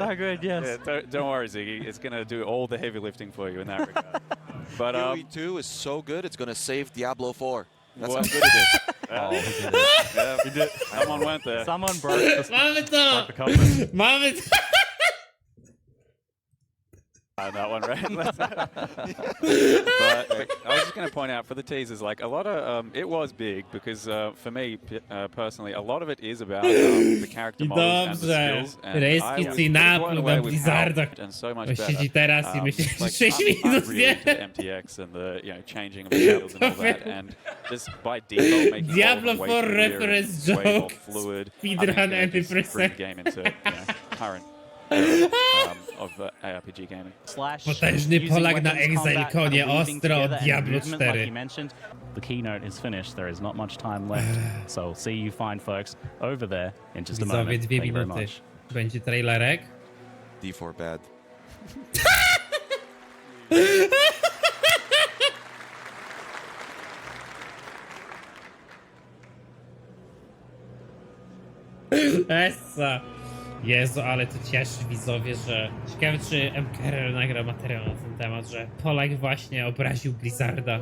so good, yes. Yeah, don't worry, Ziggy. It's going to do all the heavy lifting for you in that regard. But PoE 2 is so good, it's going to save Diablo 4. That's What? how good it is. Oh, yeah, we did. Someone went there. Someone broke the, Mamy broke to! the covenant. Mamy to! That one, right? But I was just going to point out for the teasers, like a lot of it was big because for me personally, a lot of it is about the character models and the Dobrze. skills. And I Rejski was cynapu blown na away with Blizzardach. how and so much On better. siedzi teraz i myśli, że 6 I'm minut, really nie? into the MTX and the changing of the skills and all that, and just by default making Diablo all of them 4 way smoother reference and way more joke. fluid. Speedrun I think, just every bring the game into current era, of ARPG gaming. Potężny Polak na Exileconie, ostro od Diablo 4. Like you mentioned, the keynote is finished. There is not much time left. So see you fine folks over there in just a Widzowie, moment. 2 Thank you very minuty. much. Będzie trailerek. D4 bad. Essa. Jezu, ale to cieszy widzowie, że... Ciekawe, czy MKRL nagra materiał na ten temat, że Polak właśnie obraził Blizzarda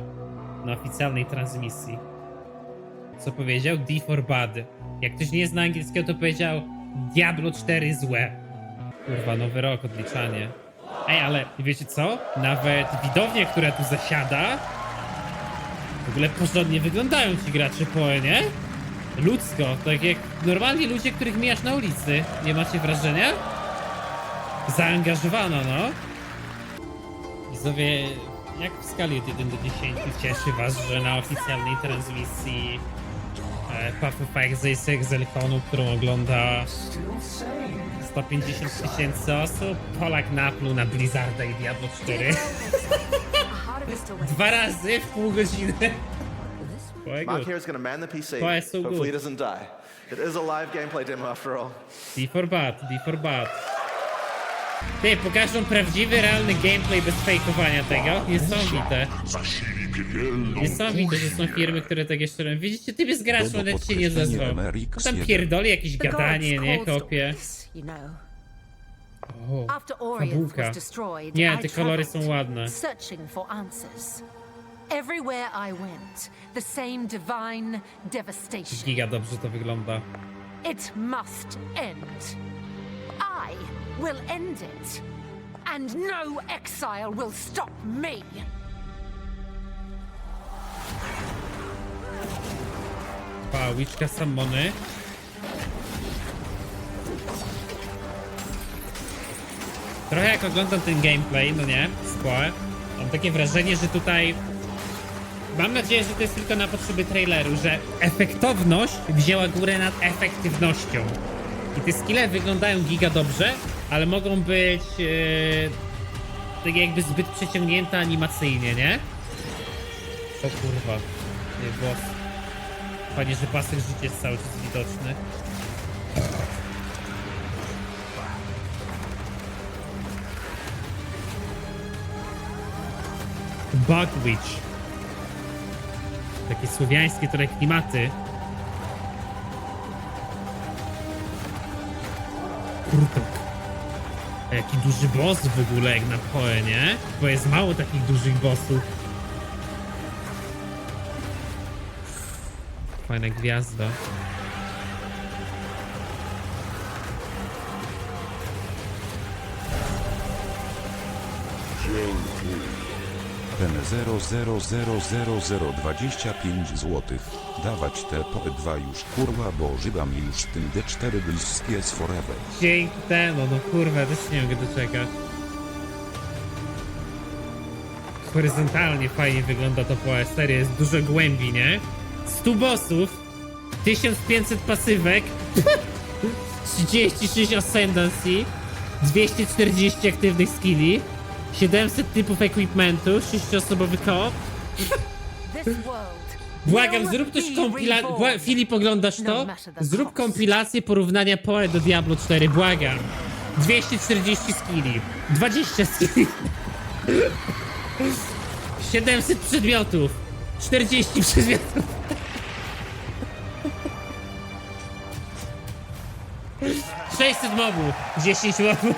na oficjalnej transmisji. Co powiedział? D4 bad. Jak ktoś nie zna angielskiego, to powiedział Diablo 4 złe. Kurwa, nowy rok, odliczanie. Ej, ale wiecie co? Nawet widownia, która tu zasiada, w ogóle porządnie wyglądają ci gracze PoE, nie? Ludzko, tak jak normalni ludzie, których mijasz na ulicy. Nie macie wrażenia? Zaangażowano, no. Widzowie, jak w skali od 1 do 10 cieszy was, że na oficjalnej transmisji Path of Exile z Exileconu, którą ogląda 150 000 osób, Polak napluł na Blizzarda i Diablo 4. 2 razy w pół godziny. Mark here is going to man the PC. Why so Hopefully good? it doesn't die. It is a live gameplay demo after all. D4 bad, D4 bad. Ty, pokażą prawdziwy, realny gameplay bez fejkowania tego. Niesamowite. Niesamowite, że są firmy, które tak jeszcze robią. Widzicie, ty bez graczu, nawet się nie zezwał. No tam pierdoli jakieś gadanie, nie, kopie. O, fabułka. Nie, te kolory są ładne. Everywhere I went, the same divine devastation. Giga dobrze to wygląda. It must end. I will end it. And no exile will stop me. Pałyczka Sammony. Trochę jak oglądam ten gameplay, no nie, z PoE, mam takie wrażenie, że tutaj... Mam nadzieję, że to jest tylko na potrzeby traileru, że efektowność wzięła górę nad efektywnością. I te skille wyglądają giga dobrze, ale mogą być tak jakby zbyt przeciągnięte animacyjnie, nie? O kurwa, nie boss. Panie, że pasek życia jest cały czas widoczny. Bugwitch. Takie słowiańskie trochę klimaty. Kurtok. A jaki duży boss w ogóle jak na PoE, nie? Bo jest mało takich dużych bossów. Fajna gwiazda. Ten 0000025 zł. Dawać te PoE 2 już kurwa, bo żygam już tym D4 bliskie z forever. Dzięki temu, no kurwa, też nie mogę doczekać. Horyzontalnie fajnie wygląda to PoE, serio, jest dużo głębi, nie? 100 bossów, 1500 pasywek, 36 ascendancy, 240 aktywnych skilli, 700 typów equipmentu, 6-osobowy koop. Błagam, zrób też kompilację. Filip, oglądasz to? Zrób kompilację porównania PoE do Diablo 4, błagam. 240 skilli, 20 skilli, 700 przedmiotów, 40 przedmiotów. 600 600 mobów, 10 mobów.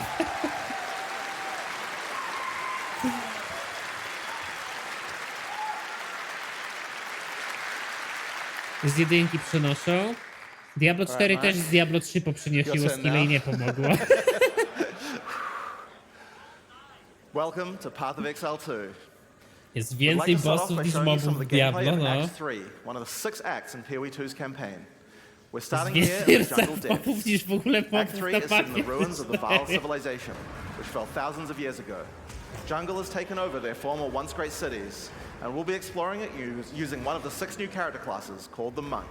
Z jedynki przenoszą. Diablo 4 też z Diablo 3 poprzynosiło skille i nie pomogło. Welcome to Path of Exile 2. Jest więcej bossów niż mobów w Diablo, no. Act 3, one of the 6 acts in PoE 2's campaign. We're starting Jest here in the więcej jungle depths. mobów niż w ogóle Act mobów 3 na is set in the mapie. ruins of the Vaal civilization, which fell thousands of years ago. Jungle has taken over their former once great cities, and we'll be exploring it using one of the 6 new character classes called the Monk.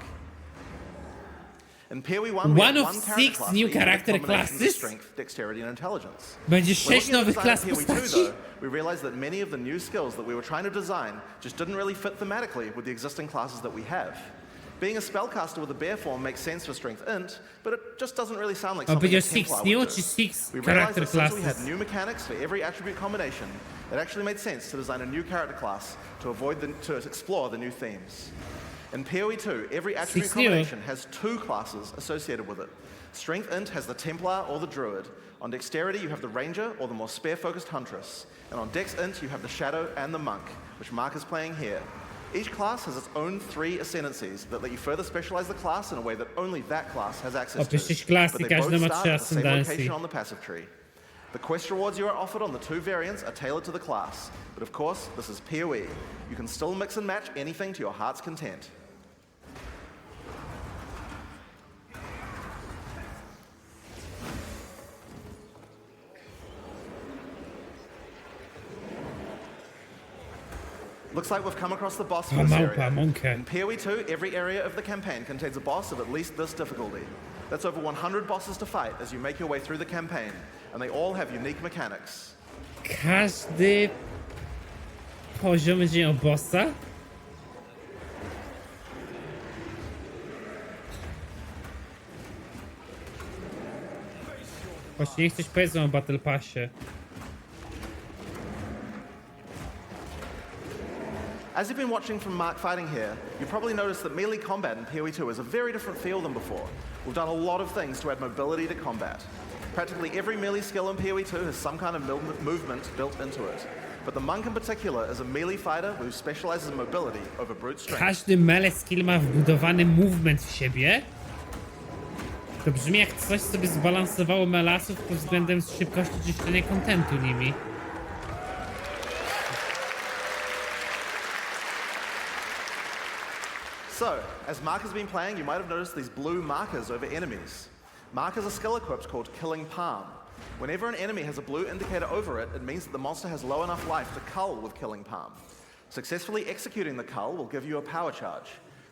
In PoE 1, we One have of one 6 character new class that character uses combinations of classes? strength, dexterity, and intelligence. Będzie When 6 looking at nowych the klas design of PoE 2, postaci. though, we realized that many of the new skills that we were trying to design just didn't really fit thematically with the existing classes that we have. Being a spellcaster with a bear form makes sense for strength int, but it just doesn't really sound like A something będzie a 6 Templar new would czy do. 6 We realized character that since we had classes? new mechanics for every attribute combination, it actually made sense to design a new character class to explore the new themes. In PoE 2, every attribute 6 new. combination has 2 classes associated with it. Strength int has the Templar or the Druid. On dexterity, you have the Ranger or the more spear-focused Huntress. And on dex int, you have the Shadow and the Monk, which Mark is playing here. Each class has its own 3 ascendancies that let you further specialize the class in a way that only that class has access O, to. przecież klasy, But they każdy both ma start 3 at the same ascendancji. location on the passive tree. The quest rewards you are offered on the 2 variants are tailored to the class. But of course, this is PoE. You can still mix and match anything to your heart's content. Looks like we've come across the boss for this Małpa, area. mąkę. In PoE 2, every area of the campaign contains a boss of at least this difficulty. That's over 100 bosses to fight as you make your way through the campaign, and they all have unique mechanics. Każdy poziom będzie miał bossa? Właśnie niech coś powiedzą o Battle Passie. As you've been watching from Mark fighting here, you probably noticed that melee combat in PoE 2 is a very different feel than before. We've done a lot of things to add mobility to combat. Practically every melee skill in PoE 2 has some kind of movement built into it. But the Monk in particular is a melee fighter who specializes in mobility over brute strength. Każdy melee skill ma wbudowany movement w siebie. To brzmi jak coś, co by zbalansowało melasów pod względem szybkości czyszczenia kontentu nimi. So, as Mark has been playing, you might have noticed these blue markers over enemies. Mark has a skill equipped called Killing Palm. Whenever an enemy has a blue indicator over it, it means that the monster has low enough life to cull with Killing Palm. Successfully executing the cull will give you a power charge.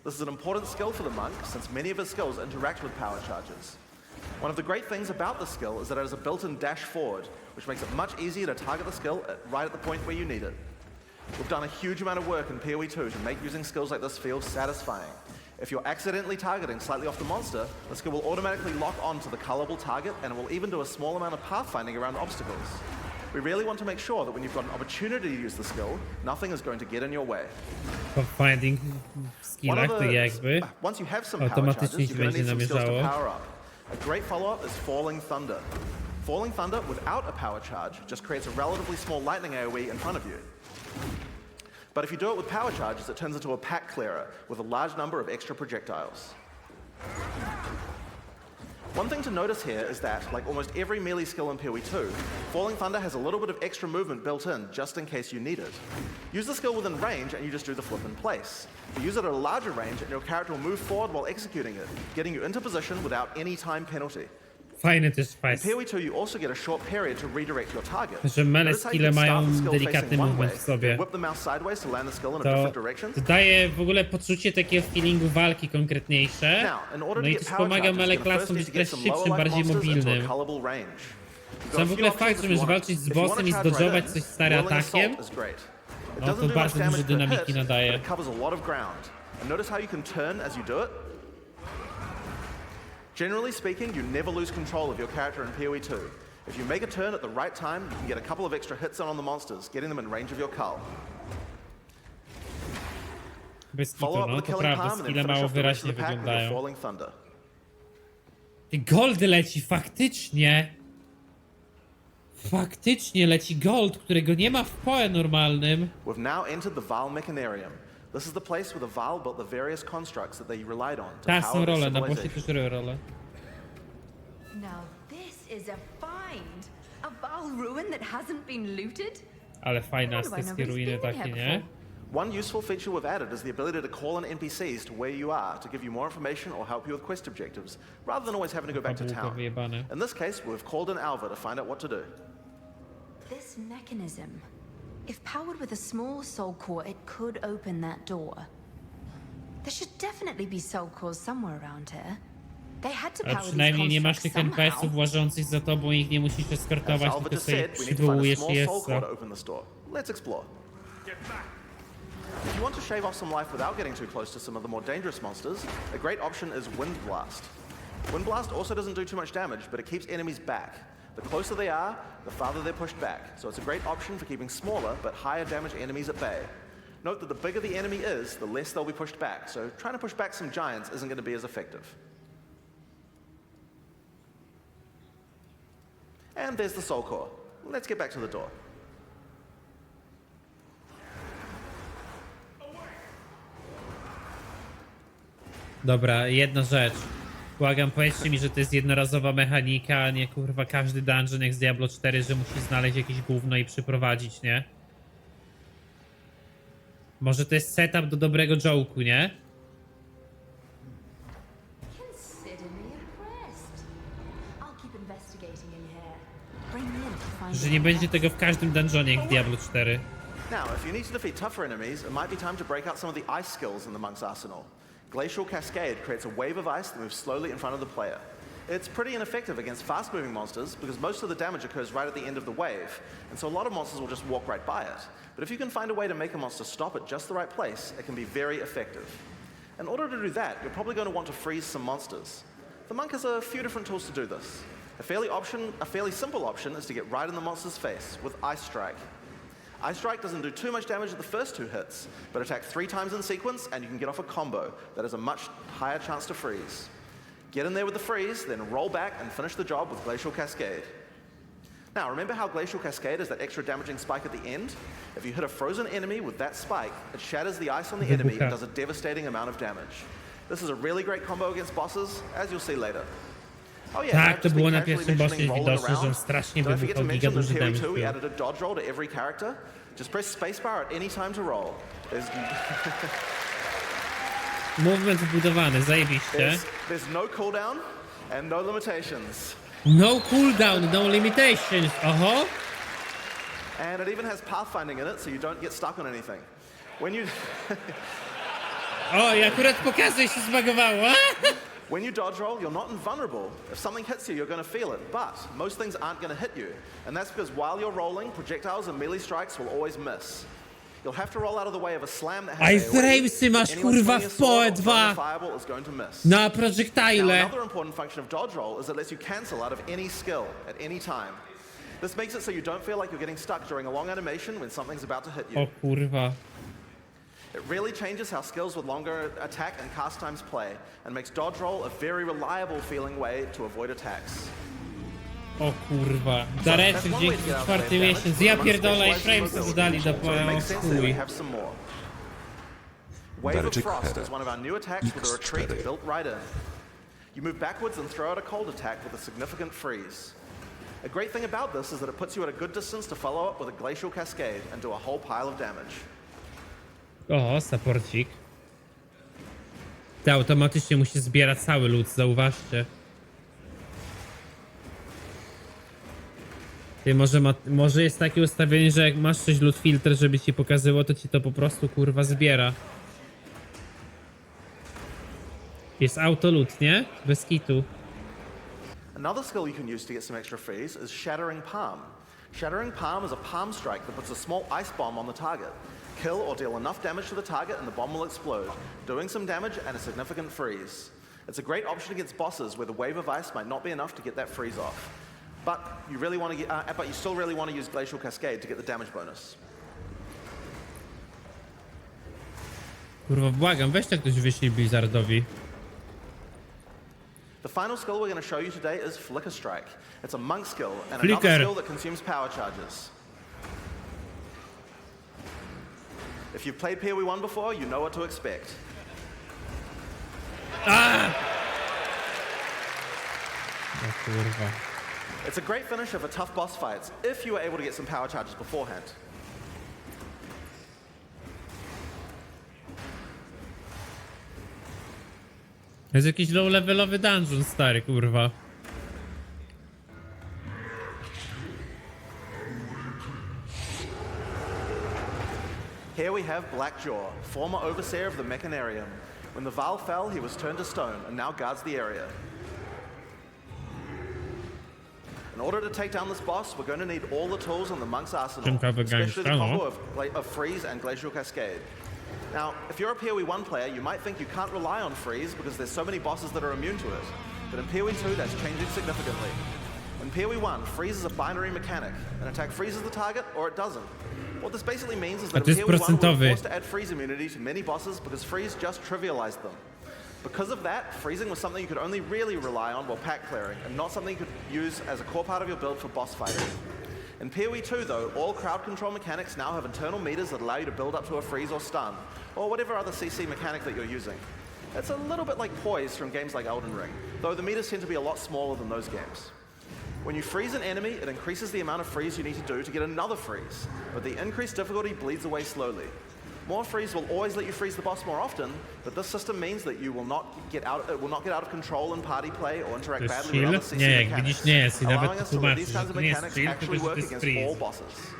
This is an important skill for the monk, since many of his skills interact with power charges. One of the great things about this skill is that it has a built-in dash forward, which makes it much easier to target the skill right at the point where you need it. We've done a huge amount of work in PoE 2 to make using skills like this feel satisfying. If you're accidentally targeting slightly off the monster, the skill will automatically lock on to the cullable target, and it will even do a small amount of pathfinding around obstacles. We really want to make sure that when you've got an opportunity to use the skill, nothing is going to get in your way. Finding skillach to jakby Once you have some power automatycznie charges, ci you're going to będzie need some skills to namierzało. power up. A great follow-up is Falling Thunder. Falling Thunder without a power charge just creates a relatively small lightning AoE in front of you. But if you do it with power charges, it turns into a pack clearer with a large number of extra projectiles. One thing to notice here is that, like almost every melee skill in PoE 2, Falling Thunder has a little bit of extra movement built in just in case you need it. Use the skill within range and you just do the flip in place. But use it at a larger range and your character will move forward while executing it, getting you into position without any time penalty. Fajny też In fajs, PoE 2 you also get a short period to redirect your target. że melee Notice how you skille can start mają the skill delikatny facing one movement way, w sobie. whip the mouse sideways to land the skill in a To different direction. daje w ogóle poczucie takiego feelingu walki konkretniejsze. Now, in order No to i get też power pomaga charges, melee you're gonna klasom first być need to też get some szybszym, lower life bardziej monsters into a mobilnym. cullable range. You've got Sam a w few ogóle options fakt, if że you możesz want. walczyć z If you wanna bossem i charge right zdodżować in, coś stary whirling atakiem, assault is great. It no doesn't to do bardzo much dużo damage per dynamiki hit, nadaje. but it covers a lot of ground. And notice how you can turn as you do it? Generally speaking, you never lose control of your character in PoE 2. If you make a turn at the right time, you can get a couple of extra hits on the monsters, getting them in range of your cull. Bez kitu, Follow up no with the to Killing prawda, Palm and then skille finish mało off the rest of wyraźnie the pack with your wyglądają. Falling Thunder. Ty gold leci, faktycznie. Faktycznie leci gold, którego nie ma w PoE normalnym. We've now entered the Val Mechanarium. This is the place where the Val built the various constructs that they relied on to Teraz są power their role, na bosie civilization. też robią role. Now this is a find. A Val ruin that hasn't been looted? Ale fajne Wonder why azteckie nobody's ruiny been takie, here nie? before. One useful feature we've added is the ability to call in NPCs to where you are to give you more information or help you with quest objectives, rather than always having to go back to Fabułka town. wyjebane. In this case, we've called in Alva to find out what to do. This mechanism. If powered with a small soul core, it could open that door. There should definitely be soul cores somewhere around here. They had to Ale power przynajmniej nie these masz tych constructs NPS-ów somehow. łażących za tobą i ich nie musisz As eskortować, Alva tylko just sobie said, we need to find a przywołujesz small soul core jest. to open this door. Let's explore. If you want to shave off some life without getting too close to some of the more dangerous monsters, a great option is Wind Blast. Wind Blast also doesn't do too much damage, but it keeps enemies back. The closer they are, the farther they're pushed back, so it's a great option for keeping smaller but higher damage enemies at bay. Note that the bigger the enemy is, the less they'll be pushed back, so trying to push back some giants isn't going to be as effective. And there's the soul core. Let's get back to the door. Dobra, jedna rzecz. Błagam, powiedzcie mi, że to jest jednorazowa mechanika, a nie kurwa każdy dungeon jak z Diablo 4, że musi znaleźć jakieś gówno i przyprowadzić, nie? Może to jest setup do dobrego joke'u, nie? Consider me impressed. I'll keep investigating in here. Bring me in to find Że nie out będzie next. tego w każdym dungeonie jak w Diablo 4. Now, if you need to defeat tougher enemies, it might be time to break out some of the ice skills in the monk's arsenal. Glacial Cascade creates a wave of ice that moves slowly in front of the player. It's pretty ineffective against fast-moving monsters because most of the damage occurs right at the end of the wave, and so a lot of monsters will just walk right by it. But if you can find a way to make a monster stop at just the right place, it can be very effective. In order to do that, you're probably going to want to freeze some monsters. The monk has a few different tools to do this. A fairly simple option is to get right in the monster's face with Ice Strike. Ice Strike doesn't do too much damage at the first 2 hits, but attack 3 times in sequence and you can get off a combo that has a much higher chance to freeze. Get in there with the freeze, then roll back and finish the job with Glacial Cascade. Now, remember how Glacial Cascade is that extra damaging spike at the end? If you hit a frozen enemy with that spike, it shatters the ice on the enemy and does a devastating amount of damage. This is a really great combo against bosses, as you'll see later. Oh yeah, Tak, I've to just było been na casually pierwszym bossie mentioning rolling widoczne, że on around. strasznie Don't forget to wybuchał, giga mention duży that in damage Hejtuje we był. added a dodge roll to every character. Just press spacebar at any time to roll. Movement wbudowany, zajebiście. There's no cooldown and no limitations. No cooldown, no limitations, oho. And it even has pathfinding in it, so you don't get stuck on anything. When you O, i akurat pokazuje się zbagowało. when you dodge roll, you're not invulnerable. If something hits you, you're going to feel it, but most things aren't going to hit you. And that's because while you're rolling, projectiles and melee strikes will always miss. You'll have to roll out of the way of a slam that has Iframesy masz, Anyone kurwa, swinging a w sword PoE or throwing a 2. fireball is going to miss. Na Now, projectile. another important function of dodge roll is it lets you cancel out of any skill at any time. This makes it so you don't feel like you're getting stuck during a long animation when something's about to hit you. O kurwa. It really changes how skills with longer attack and cast times play, and makes dodge roll a very reliable feeling way to avoid attacks. O kurwa. Dareczek, dzięki za 4. miesiąc. Ja pierdolę, i Framesy dodali do PoE, o chuj. Wave of Dareczek Frost Hera. is one of our new attacks with a retreat X4. built right in. You move backwards and throw out a cold attack with a significant freeze. A great thing about this is that it puts you at a good distance to follow up with a Glacial Cascade and do a whole pile of damage. O, supporcik. To automatycznie musi zbierać cały lód, zauważcie. Ty, może jest takie ustawienie, że jak masz coś loot filter, żeby ci pokazyło, to ci to po prostu kurwa zbiera. Jest auto loot, nie? Bez kitu. Another skill you can use to get some extra freeze is Shattering Palm. Shattering Palm is a palm strike that puts a small ice bomb on the target. Kill or deal enough damage to the target and the bomb will explode, doing some damage and a significant freeze. It's a great option against bosses where the wave of ice might not be enough to get that freeze off. But you still really want to use Glacial Cascade to get the damage bonus. Kurwa, błagam, weź tak ktoś wyślij Blizzardowi. The final skill we're going to show you today is Flicker Strike. It's a monk skill and Flicker. another skill that consumes power charges. If you've played PoE 1 before, you know what to expect. O kurwa. It's a great finisher for tough boss fights, if you were able to get some power charges beforehand. To jest jakiś low-levelowy dungeon, stary, kurwa. Here we have Blackjaw, former overseer of the Mechanarium. When the Val fell, he was turned to stone and now guards the area. In order to take down this boss, we're going to need all the tools in the monk's arsenal, especially the combo of Freeze and Glacial Cascade. Now, if you're a PoE 1 player, you might think you can't rely on Freeze because there's so many bosses that are immune to it. But in PoE 2, that's changing significantly. In PoE 1, Freeze is a binary mechanic. An attack freezes the target, or it doesn't. What this basically means is that in PoE 1, we're forced to add freeze immunity to many bosses because Freeze just trivialized them. Because of that, freezing was something you could only really rely on while pack clearing, and not something you could use as a core part of your build for boss fighting. In PoE 2, though, all crowd control mechanics now have internal meters that allow you to build up to a freeze or stun, or whatever other CC mechanic that you're using. It's a little bit like poise from games like Elden Ring, though the meters tend to be a lot smaller than those games. When you freeze an enemy, it increases the amount of freeze you need to do to get another freeze, but the increased difficulty bleeds away slowly. More freeze will always let you freeze the boss more often, but this system means that you will not get out. It will not get out of control in party play or interact badly with other CC mechanics, allowing us to let these kinds of mechanics actually work against all bosses.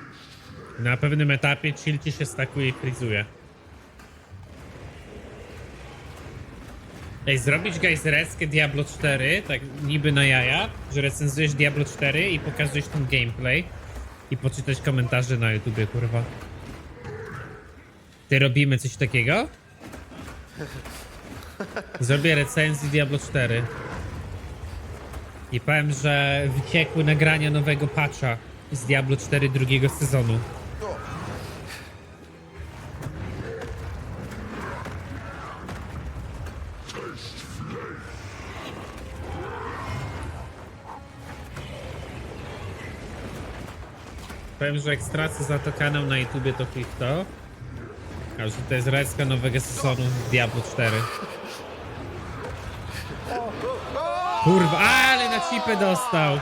Na pewnym etapie chill ci się stakuje i frizuje. Ej, zrobić guys reskę Diablo 4, tak niby na jaja, że recenzujesz Diablo 4 i pokazujesz ten gameplay i poczytać komentarze na YouTubie, kurwa. Ty robimy coś takiego? Zrobię recenzję Diablo 4 i powiem, że wyciekły nagrania nowego patcha z Diablo 4 drugiego sezonu. Powiem, że jak stracę za to kanał na YouTubie, to chuj to. A już to jest recka nowego sezonu Diablo 4. Kurwa, ale na cipę dostał.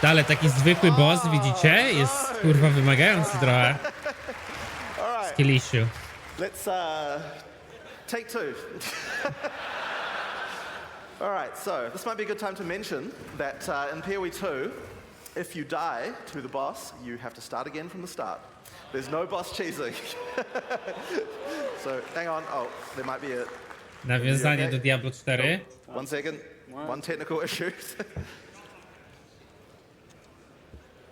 Ale taki zwykły boss, widzicie? Jest kurwa wymagający trochę. Skill issue. Let's take two. Alright, so this might be a good time to mention that in PoE 2, if you die to the boss, you have to start again from the start. There's no boss cheesing. So hang on, oh, there might be a... Nawiązanie do Diablo 4. One second, one technical issue.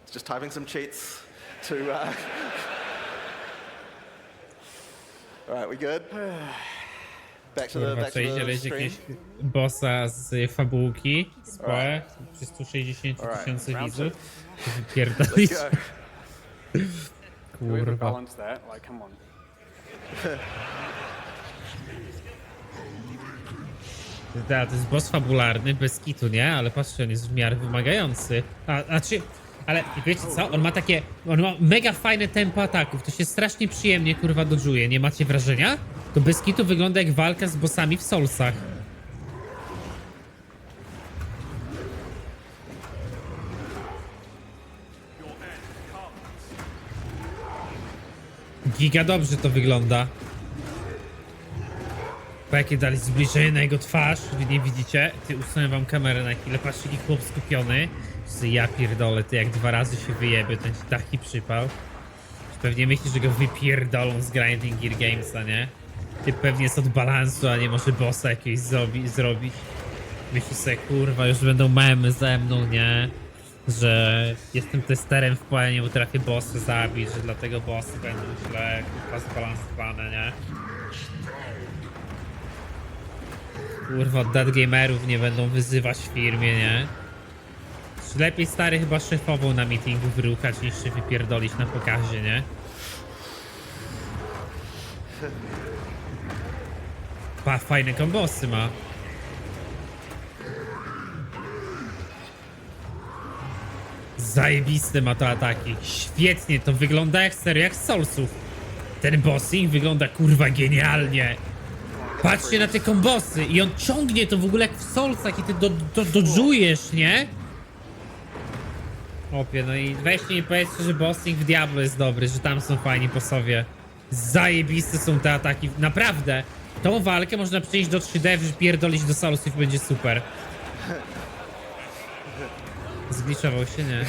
It's just typing some cheats to... Alright, we good? Back to the stream. Jakiegoś bossa z fabułki z PoE przy 160 tysięcy widzów. Wypierdolić. Kurwa. Da, to jest boss fabularny, bez kitu, nie? Ale patrzcie, on jest w miarę wymagający. Ale wiecie co? On ma mega fajne tempo ataków, to się strasznie przyjemnie kurwa dodżuje, nie macie wrażenia? To bez kitu wygląda jak walka z bossami w Soulsach. Giga dobrze to wygląda. Po jakie dali zbliżenie na jego twarz, wy nie widzicie? Ty, usunę wam kamerę na chwilę, patrzcie jaki chłop skupiony. Ja pierdolę, ty jak 2 razy się wyjebie, ten ci taki przypał. Pewnie myślisz, że go wypierdolą z Grinding Gear Gamesa, nie? Ty pewnie jest od balansu, a nie może bossa jakiegoś zrobić. Myślisz sobie, kurwa, już będą memy ze mną, nie? Że jestem testerem w PoE, nie potrafię bossa zabić, że dlatego bossy będą źle, kurwa, zbalansowane, nie? Kurwa, deadgamerów nie będą wyzywać w firmie, nie? Lepiej stary chyba szefową na meetingu wyruchać niż się wypierdolić na pokazie, nie? Fajne kombosy ma. Zajebiste ma to ataki. Świetnie, to wygląda jak serio, jak z Soulsów. Ten bossing wygląda kurwa genialnie. Patrzcie na te kombosy i on ciągnie to w ogóle jak w Soulsach i ty dodżujesz, nie? Opie, no i weźcie mi powiedzcie, że bossing w Diablo jest dobry, że tam są fajni bossowie. Zajebiste są te ataki, naprawdę. Tą walkę można przejść do 3D, wypierdolić do Soulsów i będzie super. Zgliszował się, nie?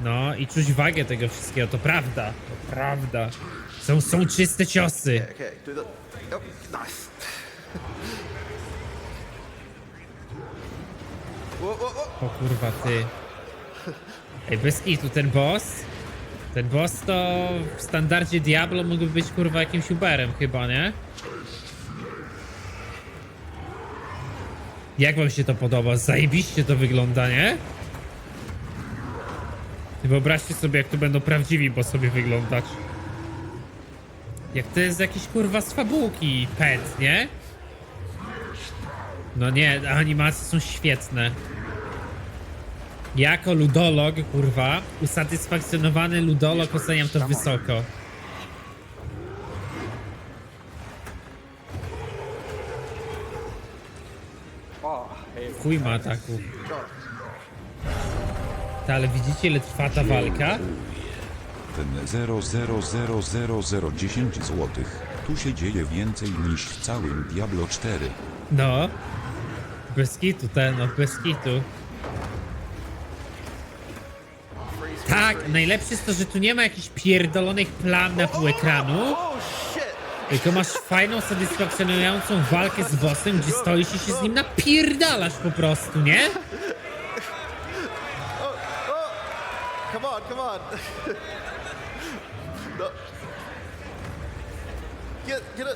No i czuć wagę tego wszystkiego, to prawda, to prawda. Są czyste ciosy. Okay, do the. Oh, nice. Whoa, whoa, whoa. O kurwa, ty. Ej, bez kitu, ten boss to w standardzie Diablo mógłby być kurwa jakimś Uberem chyba, nie? Jak wam się to podoba? Zajebiście to wygląda, nie? Wyobraźcie sobie, jak tu będą prawdziwi bossowie wyglądać. Jak to jest jakiś kurwa z fabułki pet, nie? No nie, animacje są świetne. Jako ludolog, kurwa, usatysfakcjonowany ludolog, oceniam to wysoko. Chuj ma ataku. Ta, ale widzicie, ile trwa ta walka? Ten 0,00010 zł. Tu się dzieje więcej niż w całym Diablo 4. No. Bez kitu, no bez kitu. Tak, najlepsze jest to, że tu nie ma jakichś pierdolonych plam na pół ekranu. Oh shit! Tylko masz fajną, satysfakcjonującą walkę z bossem, gdzie stoisz i się z nim napierdalasz po prostu, nie? Come on, come on. No. Get it.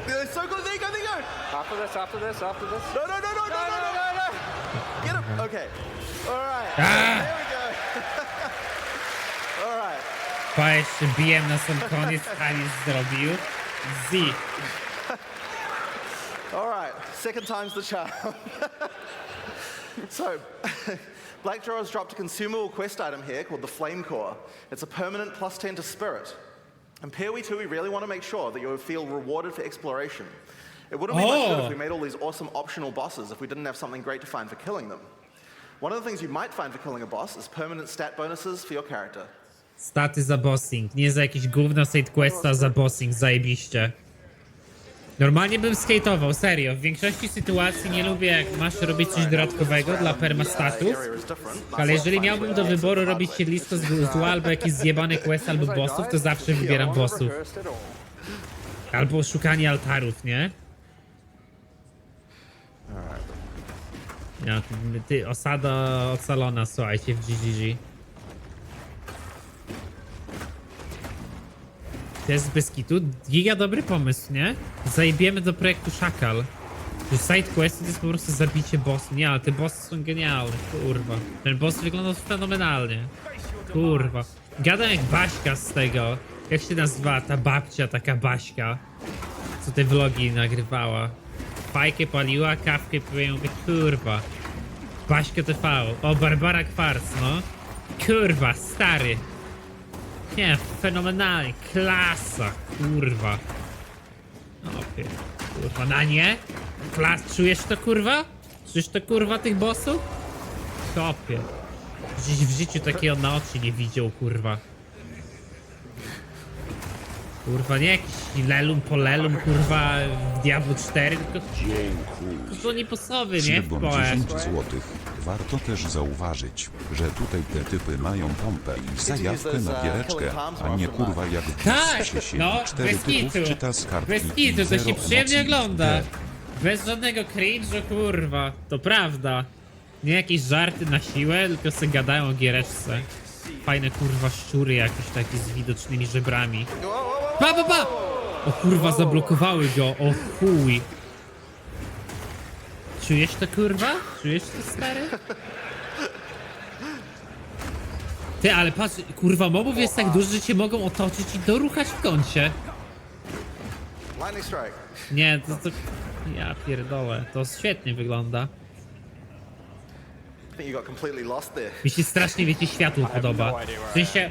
It's so good. There you go, there you go. After this. No. Get him. Okay. All right. Ah. There we go. All right. Pa jeszcze bijem na sam koniec, taniec zrobił. Z. All right. Second time's the charm. So, Blackjaw has dropped a consumable quest item here called the Flame Core. It's a permanent +10 to Spirit. In PoE 2, we really want to make sure that you feel rewarded for exploration. It wouldn't be much good if we made all these awesome optional bosses if we didn't have something great to find for killing them. One of the things you might find for killing a boss is permanent stat bonuses for your character. Staty za bossing, nie za jakieś gówno side questa, za bossing, zajebiście. Normalnie bym skate'ował, serio. W większości sytuacji nie lubię, jak masz robić coś dodatkowego dla permastatów. Ale jeżeli miałbym do wyboru robić siedlisko z zła albo jakieś zjebane quest albo bossów, to zawsze wybieram bossów. Albo szukanie altarów, nie? No, ty, osada ocalona, słuchajcie, w GGG. To jest bez kitu. Giga dobry pomysł, nie? Zajebiemy do projektu Szakal. Że side questy to jest po prostu zabicie bossu. Nie, ale te bossy są genialne, kurwa. Ten boss wygląda fenomenalnie. Kurwa. Gadam jak Baśka z tego. Jak się nazywa ta babcia, taka Baśka? Co te vlogi nagrywała. Fajkę paliła, kawkę piła i mówię, kurwa. Baśka TV. O, Barbara Kwarc, no. Kurwa, stary. Nie, fenomenalnie, klasa, kurwa. Opie, kurwa, na nie? Czujesz to, kurwa? Czujesz to, kurwa, tych bossów? Kopie. Gdzieś w życiu takiego na oczy nie widział, kurwa. Kurwa, nie jakiś lelum po lelum, kurwa, w Diablo 4, tylko... To są nieposowy, nie? W Szybą PoE. 10 zł. Warto też zauważyć, że tutaj te typy mają pompę i zajawkę na giereczkę, a nie kurwa jak w Tak, się siedzi no, 4 bez typów kitu. czyta z kartki Bez i kitu, to zero się przyjemnie emocji. ogląda. Bez żadnego cringe'u, kurwa. To prawda. Nie jakieś żarty na siłę, tylko se gadają o giereczce. Fajne kurwa szczury jakieś takie z widocznymi żebrami. Pa! O kurwa, zablokowały go, o chuj. Czujesz to, kurwa? Czujesz to, stary? Ty, ale patrz, kurwa, mobów jest tak dużo, że cię mogą otoczyć i doruchać w kącie. Lightning strike. Nie, to... Ja pierdolę, to świetnie wygląda. I think you got completely lost there. Mi się strasznie, wiecie, światło podoba. W sensie...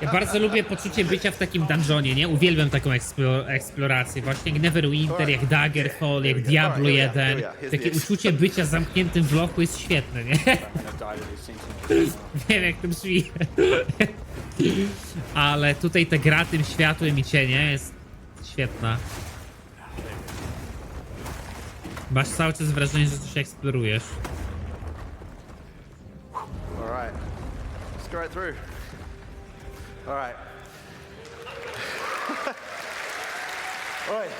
Ja bardzo lubię poczucie bycia w takim dungeonie, nie? Uwielbiam taką eksplorację. Właśnie jak Neverwinter, jak Daggerfall, jak Diablo 1. Takie uczucie bycia zamkniętym w lochu jest świetne, nie? Nie wiem jak to brzmi. Ale tutaj ta gra tym światłem i cieniem jest świetna. Masz cały czas wrażenie, że coś eksplorujesz. Alright. Let's go right through. Alright. Alright.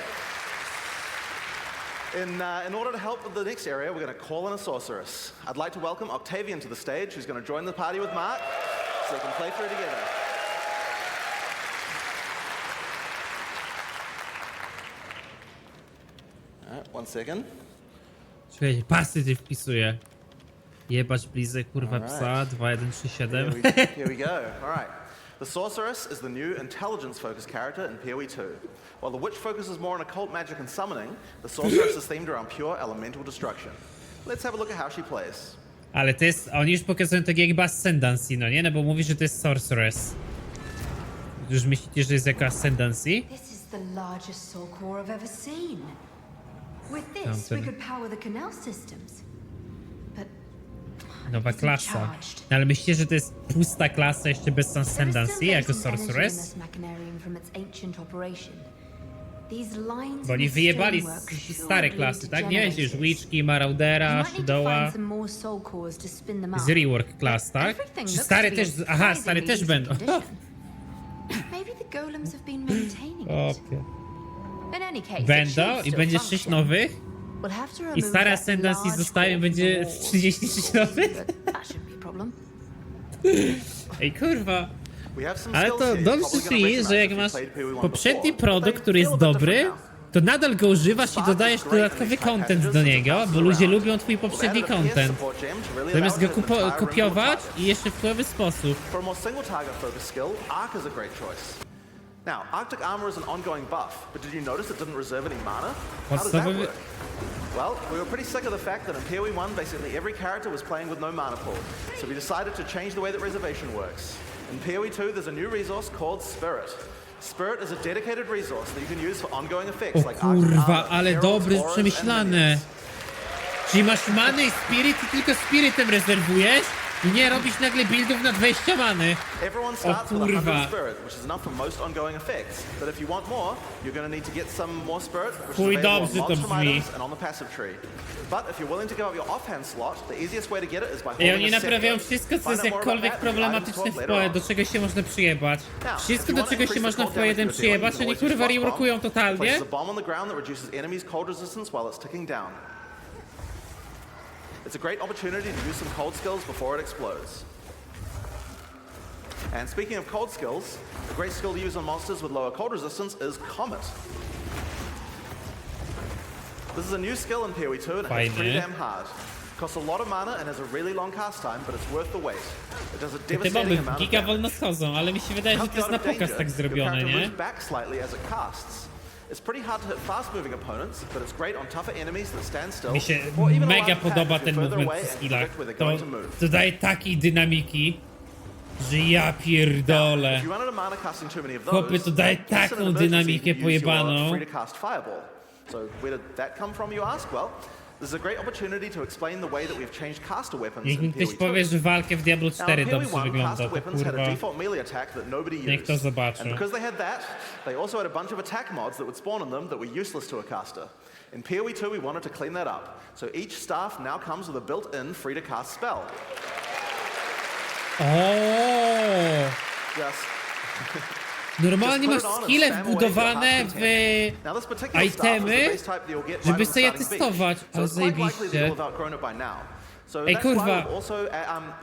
In order to help with the next area, we're going to call in a sorceress. I'd like to welcome Octavian to the stage, who's going to join the party with Mark, so they can play through together. Alright, 1 second. Słuchajcie, pasy ty wpisuję. Jebać blizę, kurwa psa, 2137. Here we go. Alright. The Sorceress is the new intelligence-focused character in PoE 2. While the Witch focuses more on occult magic and summoning, the Sorceress is themed around pure elemental destruction. Let's have a look at how she plays. Ale to jest, oni już pokazują tak jakby Ascendancy, no nie? No bo mówi, że to jest Sorceress. Już myślicie, że jest jako Ascendancy? This is the largest soul core I've ever seen. With this, we could power the canal systems. But Nowa klasa. No ale myślicie, że to jest pusta klasa jeszcze bez Ascendancy jako Sorceress? Bo oni wyjebali stare klasy, tak? Nie będzie już Witchki, Maraudera, Shadowa. Z rework klas, tak? Czy stare też... Aha, stare też będą. Będą i będzie 6 nowych? I stare Ascendancy zostają, będzie 36 nowych? Ej kurwa. Ale to dobrze brzmi, że jak masz poprzedni produkt, który jest dobry, to nadal go używasz i dodajesz dodatkowy content do niego, bo ludzie lubią twój poprzedni content. Zamiast go kopiować i jeszcze w nowy sposób. Now, Arctic Armor is an ongoing buff, but did you notice it didn't reserve any mana? How does that work? Well, we were pretty sick of the fact that in PoE 1, basically every character was playing with no mana pool, so we decided to change the way that reservation works. In PoE 2, there's a new resource called Spirit. Spirit is a dedicated resource that you can use for ongoing effects like Arctic Kurwa, Armor, ale Heralds, dobre, Auras, and przemyślane. minions. Czyli masz manę i spirit i tylko spiritem rezerwujesz? I nie robisz nagle buildów na 20 many. Everyone starts with 100 spirit, which is enough for most ongoing effects. But if you want more, you're going to need to get some more spirit, which is available on mods from items and on the passive tree. But if you're willing to give up your offhand slot, the easiest way to get it is by I holding oni a naprawiają second. wszystko, co jest jakkolwiek problematyczne w PoE, do czego się można przyjebać. Wszystko, do czego się można w PoE 1 przyjebać, oni kurwa reworkują totalnie. Places a bomb on the ground that reduces enemies' cold resistance while it's ticking down. It's a great opportunity to use some cold skills before it explodes. And speaking of cold skills, a great skill to use on monsters with lower cold resistance is Comet. This is a new skill in PoE 2 and it hits pretty damn hard. Costs a lot of mana and has a really long cast time, but it's worth the wait. It does a Te devastating bomby amount of giga damage. wolno schodzą, ale mi się wydaje, że to jest na pokaz tak zrobione, nie? Back slightly as it casts. It's pretty hard to hit fast-moving opponents, but it's great on tougher enemies that stand still. Mi się or even mega alive podoba paths ten further movement away w and skillach. predict where they're To going to move. dodaje takiej dynamiki, że ja pierdolę. If you run out of mana casting too many of Chłopie, those, to daje in case of an taką emergency, dynamikę you use your pojebaną. free to cast Fireball. So where did that come from, you ask? Well, this is a great opportunity to explain the way that we've changed caster weapons Jak mi in ktoś PoE 2. powie, że walkę w Diablo Now, 4 in PoE dobrze 1, wygląda, caster to weapons had a kurwa. default melee attack that nobody Niech to used. zobaczy. And because they had that, they also had a bunch of attack mods that would spawn in them that were useless to a caster. In PoE 2, we wanted to clean that up. So each staff now comes with a built-in free-to-cast spell. O! Just Normalnie masz skille wbudowane w itemy, żeby sobie je testować, ale zajebiście. Ej kurwa,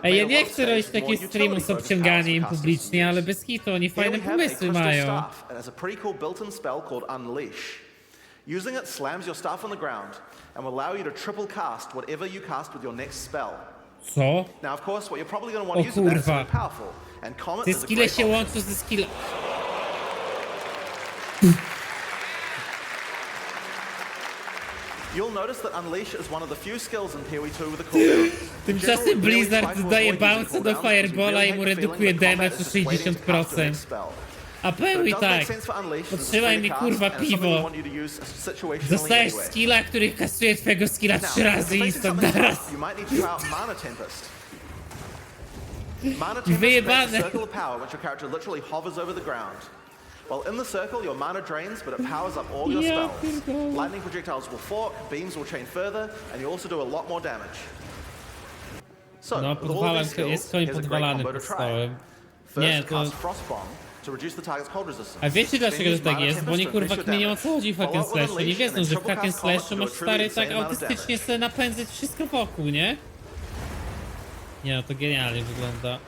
ej ja nie chcę robić takich streamów z obciąganiem publicznie, ale bez hitu, oni fajne pomysły mają. Using it slams your staff on the ground and will allow you to triple cast whatever you cast with your next spell. Co? Now, of course, what you're probably going to want O to use with that is kurwa. something powerful. And Comet Te is a skille great się option. łączą ze skill... You'll notice that Unleash is one of the few skills in PoE 2 with a cooldown. Tymczasem Blizzard daje bounce do Firebola i mu redukuje damage o 60%. A PoE tak. Potrzymaj mi kurwa piwo. Dostajesz skilla, który kasuje twojego skilla 3 razy instant naraz. Wyjebane. While in the circle, your mana drains, but it powers up all your Ja spells. pierdolę. Lightning projectiles will fork, beams will chain further, and you also do a lot more damage. So, No, with all of podwalam, these skills, jest koń here's a great podwalany combo to try. podstałem. First, Nie, to... cast Frost Bomb to reduce the target's cold resistance. A wiecie dlaczego Then to use tak Mana jest? Bo oni Tempest to kurwa increase your kmienią o co chodzi w hack and damage. Follow up slashu. with Nie Unleash wiedzą, and że then w hack and triple cast slashu Comet masz to a truly stary tak insane amount of autystycznie sobie napędzać wszystko wokół, nie? Nie no, to genialnie wygląda.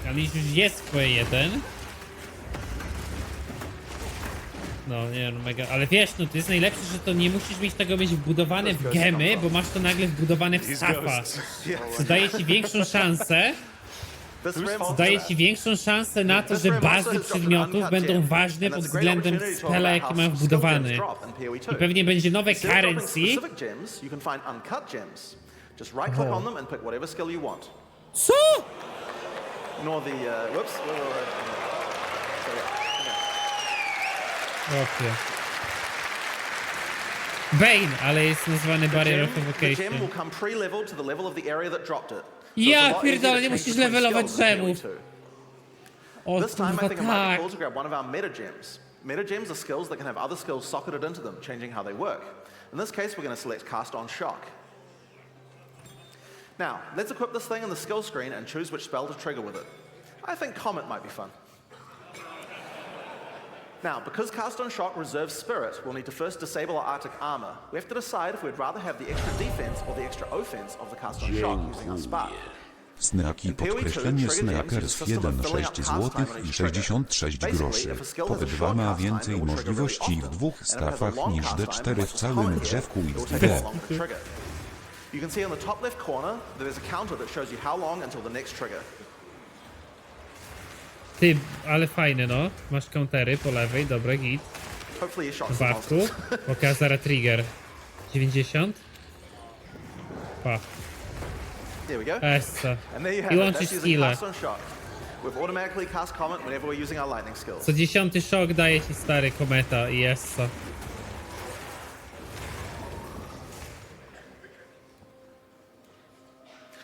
Ale już jest PoE1. No nie no, mega, ale wiesz, no to jest najlepsze, że to nie musisz mieć tego mieć wbudowane w gemy, bo masz to nagle wbudowane w staffa. Co daje ci większą szansę, na to, że bazy przedmiotów będą ważne pod względem spela, jaki mają wbudowany. I pewnie będzie nowe currency. Co? Okay. Bane, ale jest nazwany Barrier of Evocation. Ja pierdolę, nie musisz levelować gemów. O kurwa tak. Meta gems are skills that can have other skills socketed into them, changing how they work. In this case, we're going to select Cast on Shock. Now, let's equip this thing in the skill screen and choose which spell to trigger with it. I think Comet might be fun. Now, because Cast on Shock reserves Spirit, we'll need to first disable our Arctic Armor. We have to decide if we'd rather have the extra defense or the extra offense of the Cast on Shock using our Spark. Snaki podkreślenie Snackers 1,6 zł i 66 groszy. PoE2 ma więcej możliwości w dwóch stafach niż D4 w całym drzewku XD. You can see on the top left corner that there's a counter that shows you how long until the next trigger. Ty, ale fajne no. Masz countery po lewej, dobre git. Hopefully you shot W some bawku. monsters. Pokaż zaraz trigger. 90. Pa. There we go. Essa. And there you I have it. łączysz That's using skille. Cast on Shock. We've automatically cast Comet whenever we're using our lightning skills. Co 10 szok daje ci stary kometa i essa.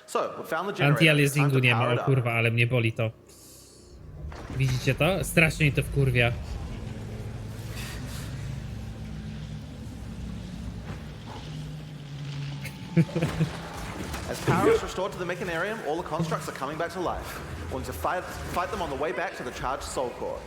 So, we found the generator. Time Anti-aliasingu to nie ma, power o it up. kurwa, ale mnie boli to. Widzicie to? Strasznie mi to wkurwia. As power is restored to the Mechanarium, all the constructs are coming back to life. We're going to fight them on the way back to the charged Soul Core.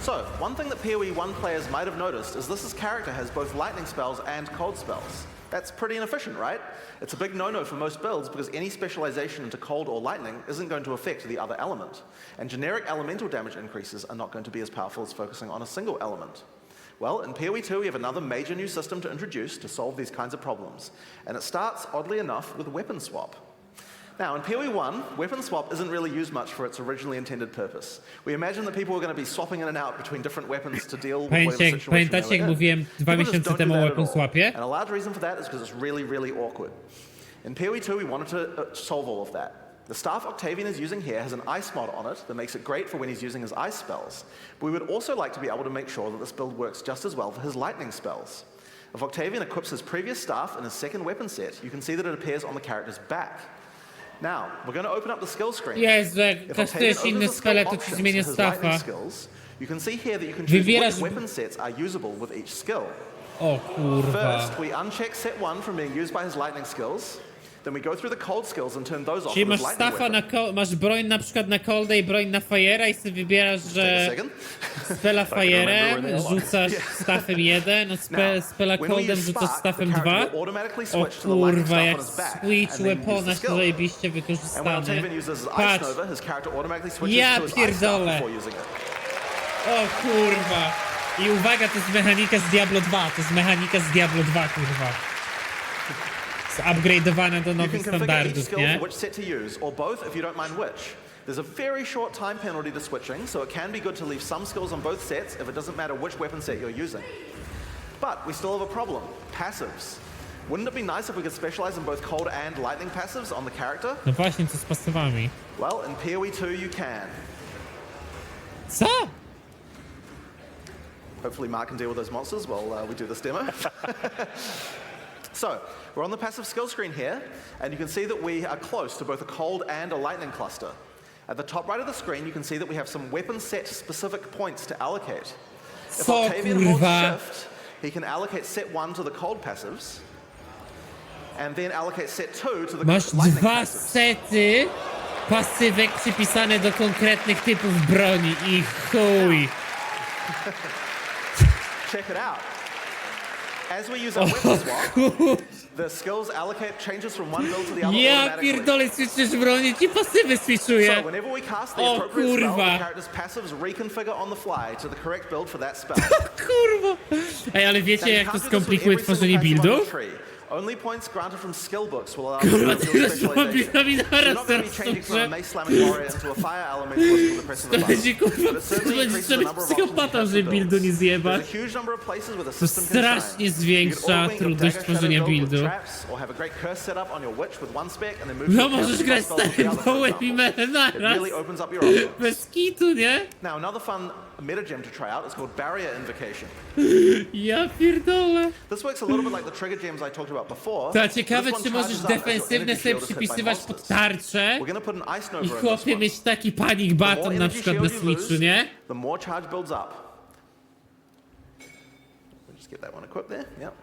So, one thing that PoE 1 players might have noticed is this character has both lightning spells and cold spells. That's pretty inefficient, right? It's a big no-no for most builds because any specialization into cold or lightning isn't going to affect the other element. And generic elemental damage increases are not going to be as powerful as focusing on a single element. Well, in PoE 2 we have another major new system to introduce to solve these kinds of problems. And it starts, oddly enough, with weapon swap. Now, in PoE 1, weapon swap isn't really used much for its originally intended purpose. We imagine that people are going to be swapping in and out between different weapons to deal with whatever situation Pamiętacie they jak were in. mówiłem 2 People just miesiące don't do temu o that at weapon all. swapie? And a large reason for that is because it's really, really awkward. In PoE 2, we wanted to solve all of that. The staff Octavian is using here has an ice mod on it that makes it great for when he's using his ice spells. But we would also like to be able to make sure that this build works just as well for his lightning spells. If Octavian equips his previous staff in his second weapon set, you can see that it appears on the character's back. Now, we're going to open up the skill screen. Jezu, jak If kastujesz Octavian inne opens the spele, skill to ci options zmienia to his lightning staffa. skills, you can see here that you can choose Wybierasz... which weapon sets are usable with each skill. O kurwa. First, we uncheck set 1 from being used by his lightning skills. Then we go through the cold skills and turn those off Czyli with masz his lightning staffa weapon. na masz broń na przykład na coldę i broń na fire'a i sobie wybierasz, Take a że second. spela fire'em remember when rzucasz stafem 1, a spela when we coldem use rzucasz Spark, stafem the 2. character will automatically O switch to the lightning kurwa, staff jak on his back, switch and then use weapona the się skill. zajebiście And when wykorzystany. Octavian uses his Ice Patrz, Nova, his character automatically switches Ja to his Ice staff pierdolę. before using it. o kurwa. I uwaga, to jest mechanika z Diablo 2, to jest mechanika z Diablo 2, kurwa. zupgrade'owane do You can nowych configure each standardów, skill nie? for which set to use, or both if you don't mind which. There's a very short time penalty to switching, so it can be good to leave some skills on both sets if it doesn't matter which weapon set you're using. But we still have a problem, passives. Wouldn't it be nice if we could specialize in both cold and lightning passives on the character? No właśnie, co z pasywami? Well, in PoE 2 you can. Co? Hopefully Mark can deal with those monsters while we do this demo. So, we're on the passive skill screen here, and you can see that we are close to both a cold and a lightning cluster. At the top right of the screen, you can see that we have some weapon set specific points to allocate. If Co, Octavian holds kurwa? shift, he can allocate set 1 to the cold passives, and then allocate set 2 to the Masz lightning dwa passives. sety pasywek przypisane do konkretnych typów broni i chuj. Check it out. As we use our weapon swap, the skills allocate changes from one build to the other Ja automatically. pierdolę, switchisz broni, ci pasywy So switchuję. whenever we cast the O appropriate spell, kurwa. the character's passives reconfigure on the fly to the correct build for that spell. Kurwa. Ej, ale Now, wiecie you jak can't to do this with skomplikuje every single tworzenie passive on buildu? the tree. Only points granted from skill books will allow Kurwa, you to teraz specialization. robi You're naraz not going to be teraz changing from a dobrze. mace slamming warrior into a fire elementalist with the press of To the button. będzie kurwa, But it certainly będzie increases the trzeba być number of options you psychopatą, have żeby for buildu nie builds. zjebać. There's a huge number of places where the To system can strasznie shine. zwiększa You could all trudność wing your tworzenia dagger shadow buildu. build with traps, or have a great curse set up on your witch with one spec and then move No your możesz curse grać spells with the starym other, for połem i example. mele It naraz. really opens up your options. Bez kitu, nie? Now, another fun metagem to try out is called Barrier Invocation. Ja pierdolę. This works a little bit like the trigger gems I talked about before. To ciekawe, This one czy możesz charges up as your defensywne energy sobie shield is hit by przypisywać monsters. pod tarczę We're gonna put an Ice i Nova in this chłopie one. mieć taki panic The more button na energy przykład na shield you Switchu, lose, nie? the more charge builds up. We'll just get that one equipped there. Yep.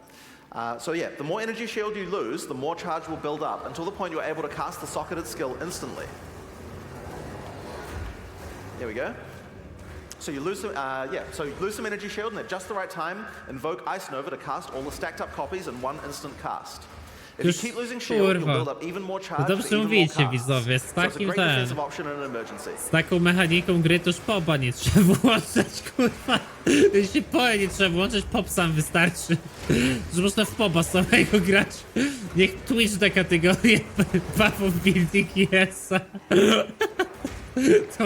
So yeah, the more energy shield you lose, the more charge will build up until the point you're able to cast the socketed skill instantly. There we go. So you lose some, so you lose some energy shield, and at just the right time, invoke Ice Nova to cast all the stacked up copies in one instant cast. If you Już, keep losing shield, you'll kurwa. build up even more To charge dobrze for even more mówicie, casts. widzowie, z So it's a takim great ten. defensive option in an emergency. Z taką mechaniką gry to już popa nie trzeba włączać, kurwa. Jeśli poe nie trzeba włączać, pop sam wystarczy. Że można w popa samego grać. Niech Twitch da kategorię Path of Exile. To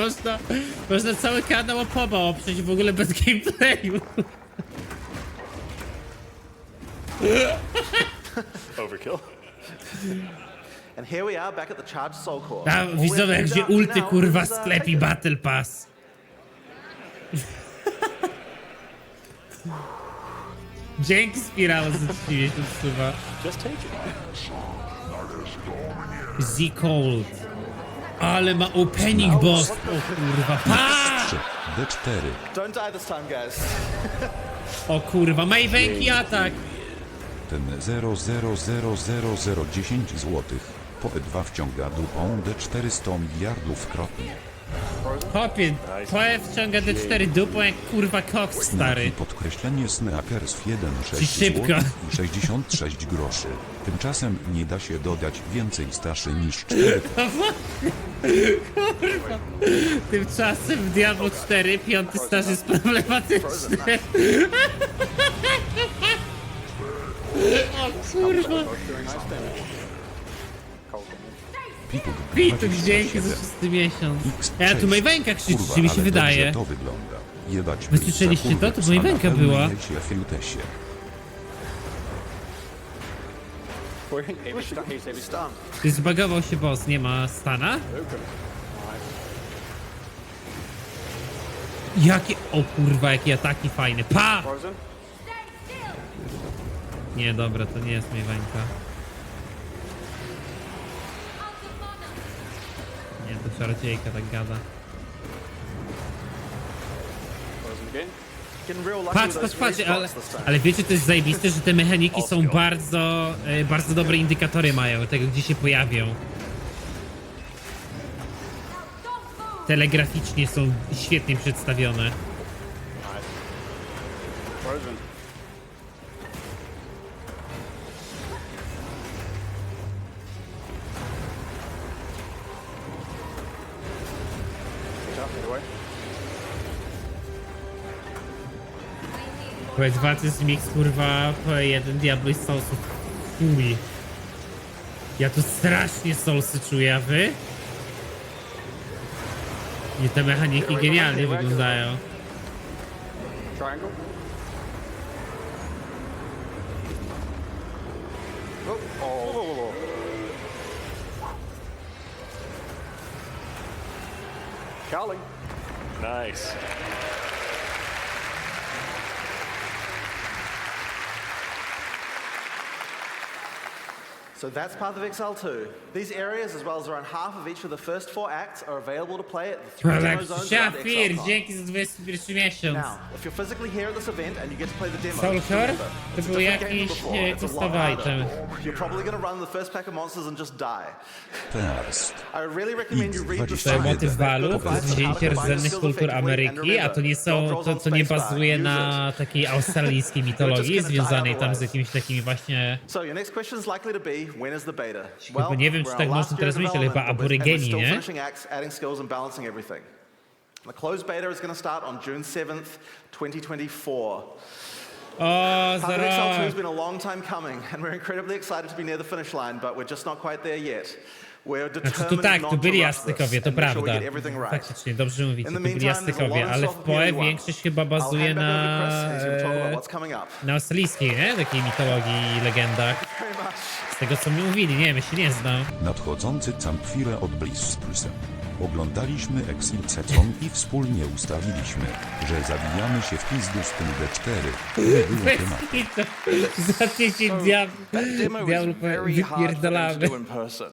można cały kanał o popa oprzeć w ogóle bez gameplayu. Overkill. And here we are back at the charged soul core. A All we widzowie, have jak to się do ulty now kurwa is, sklepi take it. Battle Pass. Dzięki Spiralo za 30 miesiąc suba. Just take it. Z-Cold. Ale ma opening boss. O kurwa. Pa! 3, D4. Don't die this time, guys. O kurwa. Maywenki atak. Ten 0,00010 zł. PoE 2 wciąga dupą D4 100 miliardów krotnie. Hopie, PoE wciąga D4 dupą jak kurwa koks stary. Podkreślenie Snackers 1,6 Ci szybko. zł i 66 groszy. Tymczasem nie da się dodać więcej staszy niż 4. Kurwa. Tymczasem w Diablo 4 piąty staż jest problematyczny. O kurwa. Pituk, dzięki za 6 miesiąc. Ja tu Maywenka krzyczy, czy mi się wydaje. To wygląda. Jebać Wy słyszeliście to? To Maywenka była. Ty zbagował się boss, nie ma stana? Jakie, o kurwa, jakie ataki fajne. Pa! Nie, dobra, to nie jest Maywenka. Nie, to czarodziejka tak gada. Getting real lucky Patrz, with patrz, those patrz, free spots this time. ale wiecie, to jest zajebiste, że te mechaniki są bardzo, bardzo dobre indykatory mają tego, gdzie się pojawią. Telegraficznie są świetnie przedstawione. Powiedz, walczy z mix, kurwa, PoE 1 Diablo i Soulsów. Chuj. Ja tu strasznie Soulsy czuję, a wy? I te mechaniki genialnie wyglądają. Triangle. Oh. Callie. Nice. So that's Path of Exile 2. These areas, as well as around half of each of the first 4 acts, are available to play at the 3 demo Polak, zones around szafir, Exilecon. dzięki za 21 miesiąc. Now, if you're physically here at this event and you get to play the demo, Soul just Core? remember, To it's a był different game than jakiś before. It's a lot kostowy harder. item. You're probably going to run the first pack of monsters and just die. Test. I really recommend you read the To To science. motyw walów z wzięcie rdzennych kultur Ameryki, a to nie są, to nie bazuje na takiej australijskiej mitologii związanej tam z jakimiś takimi właśnie... So your next question is likely to be, when is the beta? Chyba nie wiem, czy we're tak on our można last teraz year of myśleć, ale chyba development, and we're aborygeni, still nie? finishing acts, adding skills and balancing everything. The closed beta is going to start on June 7th, 2024. O, Path of za Exile 2 has rok! been a long time coming, and we're incredibly excited to be near the finish line, but we're just not quite there yet. We're Znaczy tu determined tak, not tu to byli rush jastykowie, this to and make sure we prawda. get everything right. Faktycznie, dobrze mówicie, In tu the byli meantime, there's a jastykowie, lot of ale w stuff PoE community wants. większość chyba I'll bazuje hand back over to Chris, and he's going to talk na... about what's coming up. na australijskiej, nie? Takiej mitologii i legendach. Very much. Z tego co mi mówili, nie wiem, ja się nie znam. Nadchodzący Campfire od Blizzplusem. Oglądaliśmy Exilecon i wspólnie ustaliliśmy, że zabijamy się w pizdu z tym D4. Nie było Bez tematu. kitu. Za tydzień That demo was Diablo very hard for them to wypierdolamy. do in person.